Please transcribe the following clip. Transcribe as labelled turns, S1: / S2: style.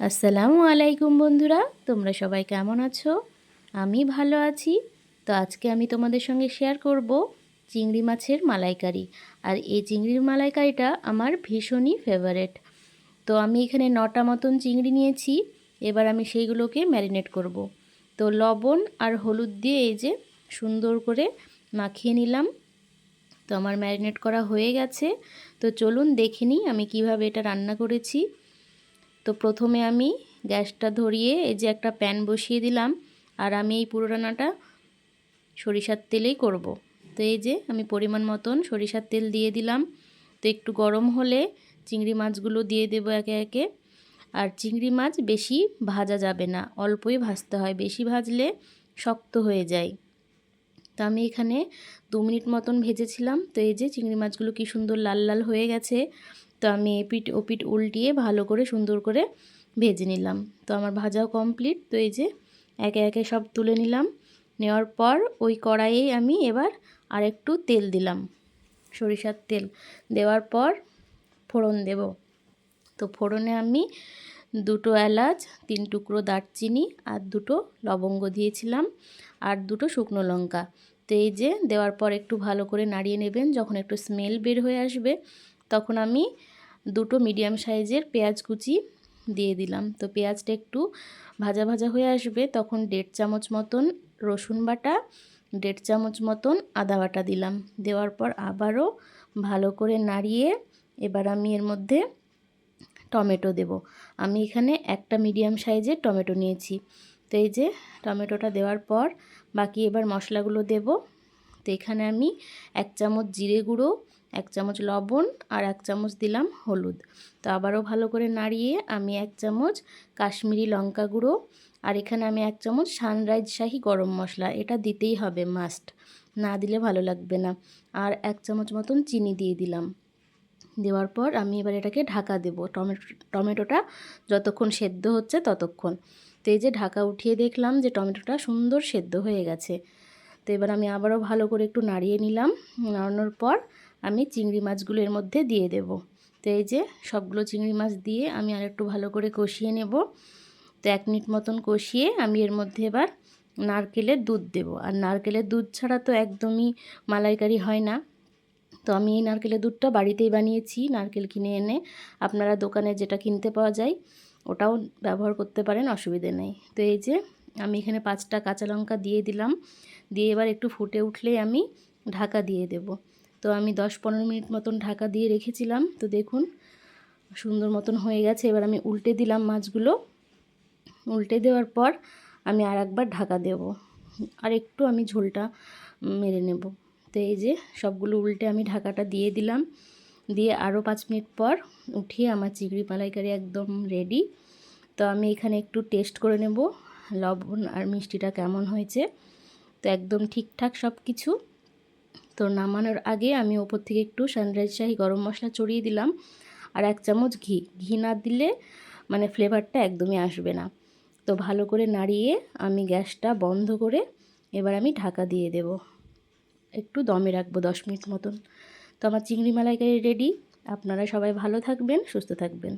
S1: আসসালামু আলাইকুম বন্ধুরা, তোমরা সবাই কেমন আছো? আমি ভালো আছি। তো আজকে আমি তোমাদের সঙ্গে শেয়ার করব চিংড়ি মাছের মালাইকারি। আর এই চিংড়ির মালাইকারিটা আমার ভীষণই ফেভারেট। তো আমি এখানে 9টা মতন চিংড়ি নিয়েছি। এবার আমি সেইগুলোকে ম্যারিনেট করব। তো লবণ আর হলুদ দিয়ে এই যে সুন্দর করে মাখিয়ে নিলাম। তো আমার ম্যারিনেট করা হয়ে গেছে। তো চলুন দেখে নিই আমি কিভাবে এটা রান্না করেছি। তো প্রথমে আমি গ্যাসটা ধরিয়ে এই যে একটা প্যান বসিয়ে দিলাম। আর আমি এই পুরো রান্নাটা সরিষার তেলেই করব। তো এই যে আমি পরিমাণ মতন সরিষার তেল দিয়ে দিলাম। তো একটু গরম হলে চিংড়ি মাছগুলো দিয়ে দেবো একে একে। আর চিংড়ি মাছ বেশি ভাজা যাবে না, অল্পই ভাজতে হয়, বেশি ভাজলে শক্ত হয়ে যায়। তো আমি এখানে 2 মিনিট মতন ভেজেছিলাম। তো এই যে চিংড়ি মাছগুলো কি সুন্দর লাল লাল হয়ে গেছে। তো আমি এপিঠ ওপিঠ উল্টিয়ে ভালো করে সুন্দর করে ভেজে নিলাম। তো আমার ভাজাও কমপ্লিট। তো এই যে একে একে সব তুলে নিলাম। নেওয়ার পর ওই কড়াইয়ে আমি এবার আরেকটু তেল দিলাম, সরিষার তেল দেওয়ার পর ফোড়ন দেব। তো ফোড়নে আমি 2টো এলাচ, 3 টুকরো দারচিনি আর 2টো লবঙ্গ দিয়েছিলাম আর 2টো শুকনো লঙ্কা। তো এই যে দেওয়ার পর একটু ভালো করে নাড়িয়ে নেবেন। যখন একটু স্মেল বের হয়ে আসবে তখন আমি 2টো মিডিয়াম সাইজের পেঁয়াজ কুচি দিয়ে দিলাম। তো পেঁয়াজটা একটু ভাজা ভাজা হয়ে আসবে তখন 1.5 চামচ মতন রসুন বাটা, 1.5 চামচ মতন আদা বাটা দিলাম। দেওয়ার পর আবারও ভালো করে নাড়িয়ে এবার আমি এর মধ্যে টমেটো দেব। আমি এখানে একটা মিডিয়াম সাইজের টমেটো নিয়েছি। তো এই যে টমেটোটা দেওয়ার পর বাকি এবার মশলাগুলো দেব। তো এখানে আমি 1 চামচ জিরে গুঁড়ো, 1 চামচ লবণ আর 1 চামচ দিলাম হলুদ। তো আবারও ভালো করে নাড়িয়ে আমি 1 চামচ কাশ্মীরি লঙ্কা গুঁড়ো আর এখানে আমি 1 চামচ সানরাইজ শাহি গরম মশলা, এটা দিতেই হবে মাস্ট, না দিলে ভালো লাগবে না। আর 1 চামচ মতন চিনি দিয়ে দিলাম। দেওয়ার পর আমি এবার এটাকে ঢাকা দেব টমেটোটা যতক্ষণ সেদ্ধ হচ্ছে ততক্ষণ। তো এই যে ঢাকা উঠিয়ে দেখলাম যে টমেটোটা সুন্দর সেদ্ধ হয়ে গেছে। তো এবার আমি আবারও ভালো করে একটু নাড়িয়ে নিলাম। নাড়ানোর পর আমি চিংড়ি মাছগুলো এর মধ্যে দিয়ে দেব। তো এই যে সবগুলো চিংড়ি মাছ দিয়ে আমি আরেকটু ভালো করে কষিয়ে নেব। তো 1 মিনিট মতন কষিয়ে আমি এর মধ্যে এবার নারকেলের দুধ দেব। আর নারকেলের দুধ ছাড়া তো একদমই মালাইকারি হয় না। তো আমি এই নারকেলের দুধটা বাড়িতেই বানিয়েছি, নারকেল কিনে এনে। আপনারা দোকানে যেটা কিনতে পাওয়া যায় ওটাও ব্যবহার করতে পারেন, অসুবিধে নেই। তো এই যে আমি এখানে 5টা কাঁচা লঙ্কা দিয়ে দিলাম। দিয়ে এবার একটু ফুটে উঠলেই আমি ঢাকা দিয়ে দেব। তো আমি 10-15 মিনিট মতন ঢাকা দিয়ে রেখেছিলাম। তো দেখুন সুন্দর মতন হয়ে গেছে। এবার আমি উল্টে দিলাম মাছগুলো। উল্টে দেওয়ার পর আমি আর একবার ঢাকা দেব, আর একটু আমি ঝোলটা মেরে নেব। তো এই যে সবগুলো উল্টে আমি ঢাকাটা দিয়ে দিলাম। দিয়ে আরও 5 মিনিট পর উঠিয়ে আমার চিংড়ি মালাইকারি একদম রেডি। তো আমি এখানে একটু টেস্ট করে নেব লবণ আর মিষ্টিটা কেমন হয়েছে। তো একদম ঠিকঠাক সব কিছু। তো নামানোর আগে আমি ওপর থেকে একটু সানরাইজ শাহি গরম মশলা ছড়িয়ে দিলাম আর 1 চামচ ঘি। ঘি না দিলে মানে ফ্লেভারটা একদমই আসবে না। তো ভালো করে নাড়িয়ে আমি গ্যাসটা বন্ধ করে এবার আমি ঢাকা দিয়ে দেব। একটু দমে রাখবো 10 মিনিট মতন। তো আমার চিংড়ি মালাইকারি রেডি। আপনারা সবাই ভালো থাকবেন, সুস্থ থাকবেন।